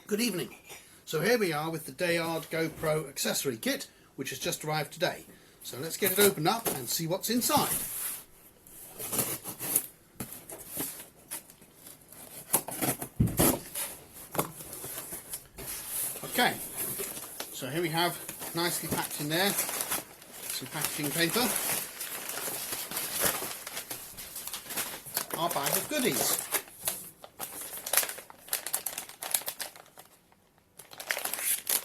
Good evening. So here we are with the Deyard GoPro accessory kit, which has just arrived today. So let's get it opened up and see what's inside. Okay, so here we have, nicely packed in there, some packaging paper, our bag of goodies.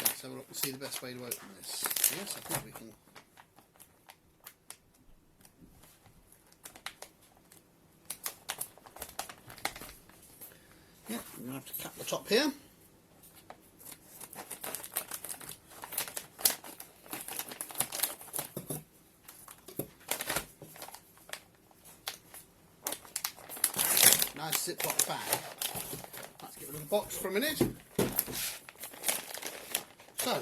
Let's have a look and see the best way to open this. Yes, I think we can. Yeah, I'm going to have to cap the top here. Nice Ziploc bag. Let's get rid of the box for a minute. So,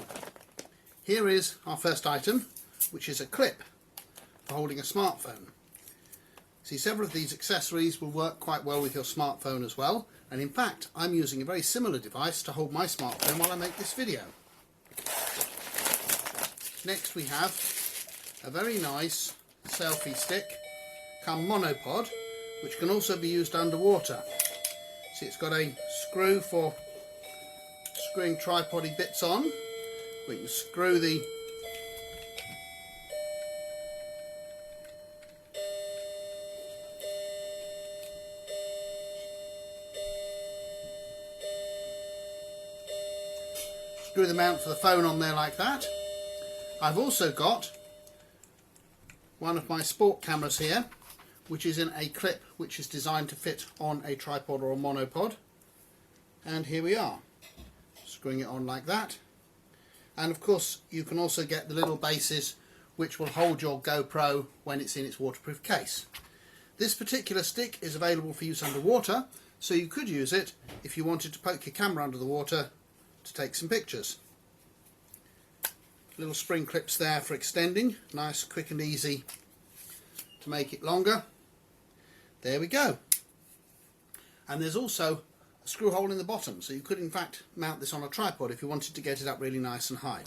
here is our first item, which is a clip for holding a smartphone. See, several of these accessories will work quite well with your smartphone as well, and in fact I'm using a very similar device to hold my smartphone while I make this video. Next we have a very nice selfie stick come monopod, which can also be used underwater. See, it's got a screw for screwing tripody bits on. We can screw the mount for the phone on there like that. I've also got one of my sport cameras here, which is in a clip which is designed to fit on a tripod or a monopod. And here we are, screwing it on like that. And of course you can also get the little bases which will hold your GoPro when it's in its waterproof case. This particular stick is available for use underwater, so you could use it if you wanted to poke your camera under the water to take some pictures. Little spring clips there for extending, nice, quick and easy to make it longer. There we go. And there's also a screw hole in the bottom, so you could in fact mount this on a tripod if you wanted to get it up really nice and high.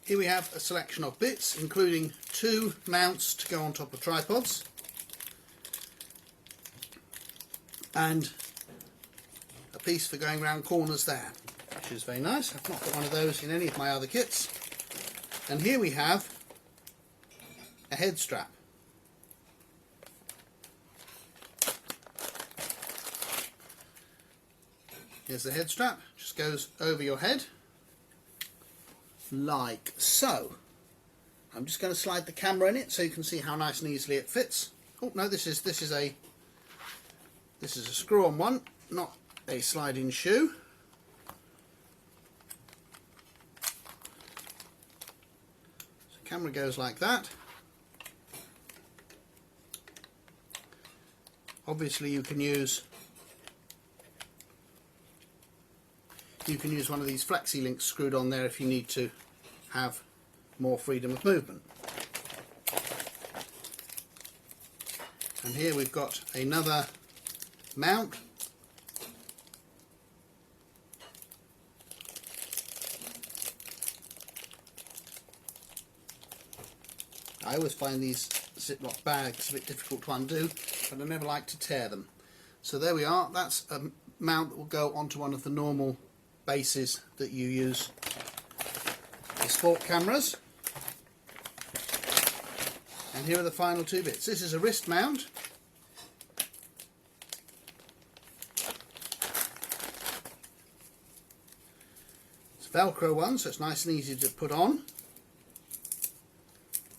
Here we have a selection of bits, including 2 mounts to go on top of tripods, and a piece for going round corners there, which is very nice. I've not got one of those in any of my other kits. And here we have a head strap. Here's the head strap, just goes over your head like so. I'm just going to slide the camera in it so you can see how nice and easily it fits. Oh no, this is a screw-on one, not a slide-in shoe. So the camera goes like that. Obviously you can use one of these flexi links screwed on there if you need to have more freedom of movement. And here we've got another mount. I always find these Ziploc bags a bit difficult to undo, but I never like to tear them. So there we are, that's a mount that will go onto one of the normal bases that you use for sport cameras. And here are the final 2 bits. This is a wrist mount. It's a Velcro one, so it's nice and easy to put on.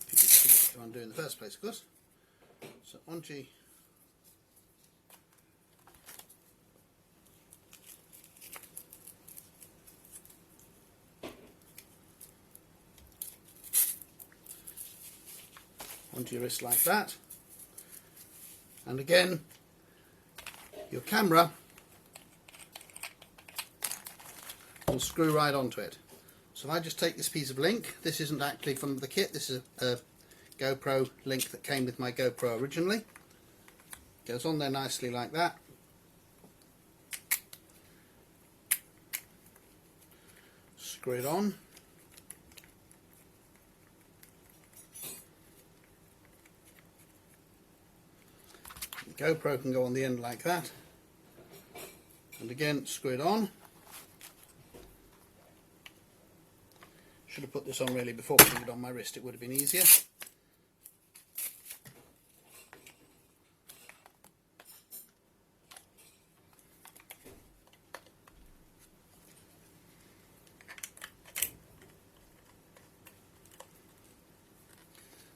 If you undo in the first place, of course. So onto your wrist like that, and again your camera will screw right onto it. So if I just take this piece of link, this isn't actually from the kit, this is a GoPro link that came with my GoPro originally, goes on there nicely like that, screw it on. The GoPro can go on the end like that, and again screw it on. Should have put this on really before putting it on my wrist, it would have been easier.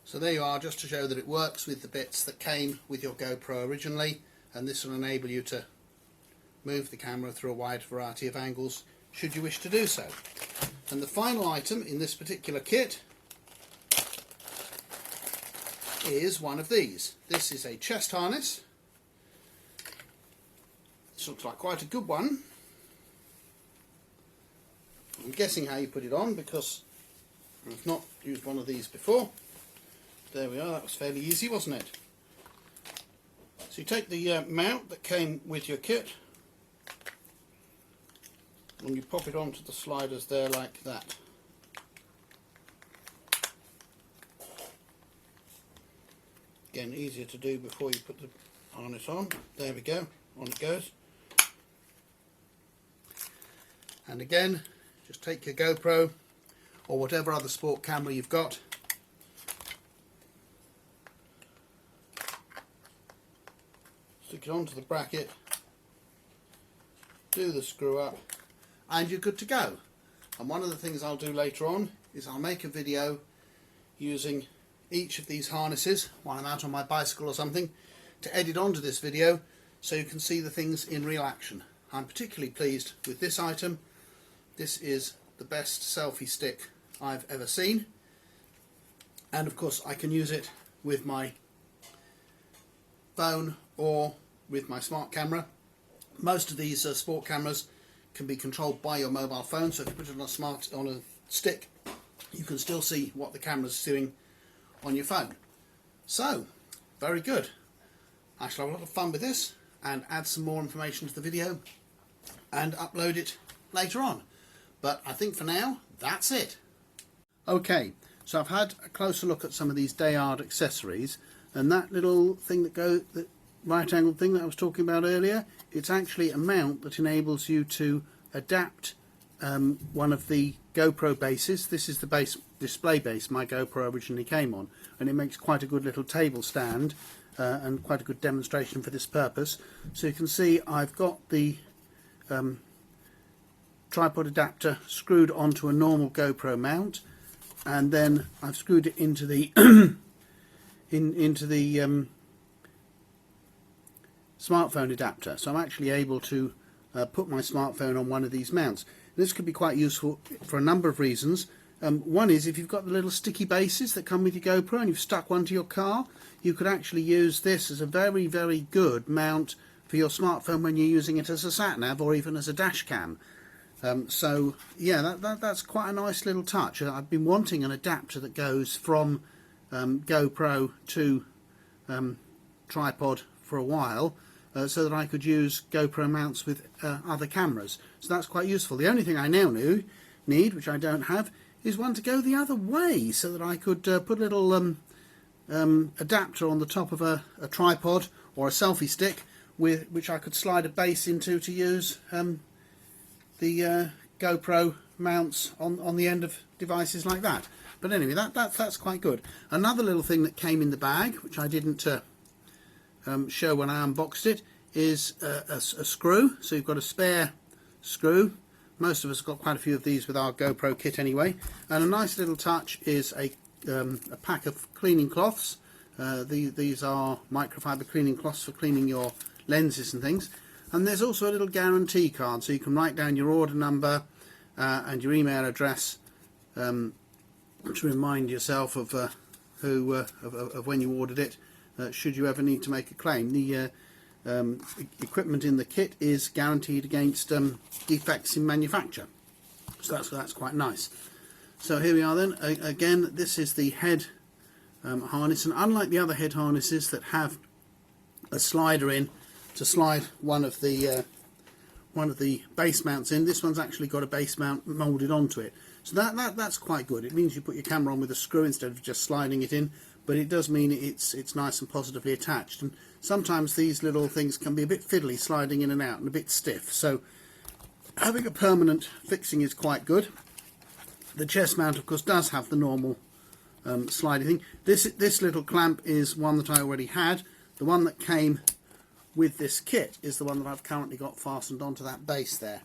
So there you are, just to show that it works with the bits that came with your GoPro originally, and this will enable you to move the camera through a wide variety of angles should you wish to do so. And the final item in this particular kit is one of these. This is a chest harness. This looks like quite a good one. I'm guessing how you put it on because I've not used one of these before. There we are, that was fairly easy, wasn't it? So you take the mount that came with your kit and you pop it onto the sliders there like that. Again, easier to do before you put the harness on. There we go, on it goes. And again, just take your GoPro or whatever other sport camera you've got, stick it onto the bracket, do the screw up, and you're good to go. And one of the things I'll do later on is I'll make a video using each of these harnesses while I'm out on my bicycle or something to edit onto this video so you can see the things in real action. I'm particularly pleased with this item. This is the best selfie stick I've ever seen, and of course I can use it with my phone or with my smart camera. Most of these sport cameras can be controlled by your mobile phone, so if you put it on a stick, you can still see what the camera's doing on your phone. So, very good. I shall have a lot of fun with this and add some more information to the video and upload it later on. But I think for now, that's it. Okay, so I've had a closer look at some of these Deyard accessories, and that little thing that right angled thing that I was talking about earlier, it's actually a mount that enables you to adapt one of the GoPro bases. This is the base display base my GoPro originally came on, and it makes quite a good little table stand and quite a good demonstration for this purpose. So you can see I've got the tripod adapter screwed onto a normal GoPro mount, and then I've screwed it into the into the smartphone adapter, so I'm actually able to put my smartphone on one of these mounts. This could be quite useful for a number of reasons. One is if you've got the little sticky bases that come with your GoPro and you've stuck one to your car, you could actually use this as a very, very good mount for your smartphone when you're using it as a sat-nav or even as a dash cam. So yeah, that's quite a nice little touch. I've been wanting an adapter that goes from GoPro to tripod for a while, so that I could use GoPro mounts with other cameras. So that's quite useful. The only thing I now need, which I don't have, is one to go the other way, so that I could put a little adapter on the top of a tripod or a selfie stick, with which I could slide a base into to use the GoPro mounts on the end of devices like that. But anyway, that's quite good. Another little thing that came in the bag, which I didn't show when I unboxed it, is a screw. So you've got a spare screw. Most of us have got quite a few of these with our GoPro kit anyway. And a nice little touch is a pack of cleaning cloths. These are microfiber cleaning cloths for cleaning your lenses and things. And there's also a little guarantee card, so you can write down your order number and your email address to remind yourself of of when you ordered it, should you ever need to make a claim. The equipment in the kit is guaranteed against defects in manufacture, so that's quite nice. So here we are then. Again, this is the head harness, and unlike the other head harnesses that have a slider in to slide one of the one of the base mounts in. This one's actually got a base mount moulded onto it, so that's quite good. It means you put your camera on with a screw instead of just sliding it in, but it does mean it's nice and positively attached. And sometimes these little things can be a bit fiddly, sliding in and out, and a bit stiff, so having a permanent fixing is quite good. The chest mount, of course, does have the normal sliding thing. This little clamp is one that I already had. The one that came with this kit is the one that I've currently got fastened onto that base there.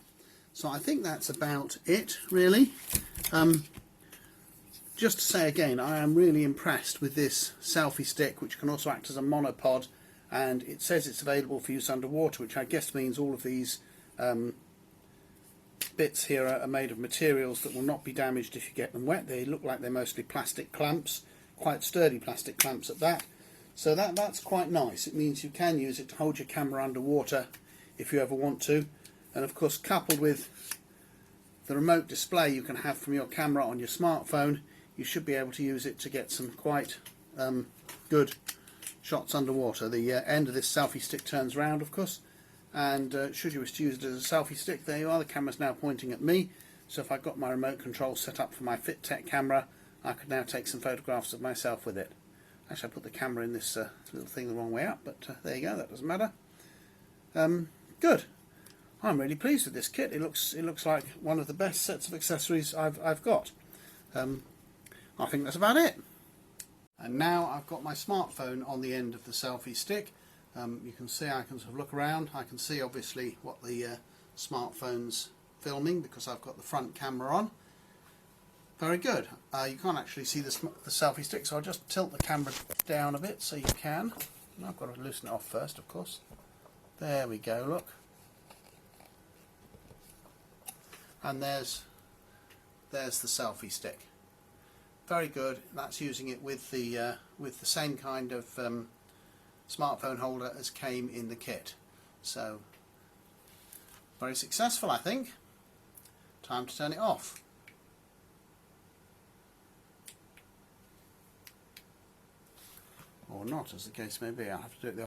So I think that's about it, really. Just to say again, I am really impressed with this selfie stick, which can also act as a monopod, and it says it's available for use underwater, which I guess means all of these bits here are made of materials that will not be damaged if you get them wet. They look like they're mostly plastic clamps, quite sturdy plastic clamps at that. So that's quite nice. It means you can use it to hold your camera underwater if you ever want to. And of course, coupled with the remote display you can have from your camera on your smartphone, you should be able to use it to get some quite good shots underwater. The end of this selfie stick turns round, of course, and should you wish to use it as a selfie stick, there you are. The camera's now pointing at me, so if I've got my remote control set up for my FitTech camera, I could now take some photographs of myself with it. Actually, I put the camera in this little thing the wrong way up, but there you go, that doesn't matter. Good. I'm really pleased with this kit. It looks like one of the best sets of accessories I've got. I think that's about it. And now I've got my smartphone on the end of the selfie stick. You can see I can sort of look around. I can see obviously what the smartphone's filming because I've got the front camera on. Very good. You can't actually see the selfie stick, so I'll just tilt the camera down a bit so you can. And I've got to loosen it off first, of course. There we go, look. And there's the selfie stick. Very good. That's using it with the same kind of smartphone holder as came in the kit. So very successful, I think. Time to turn it off. Or not, as the case may be. I'll have to do it the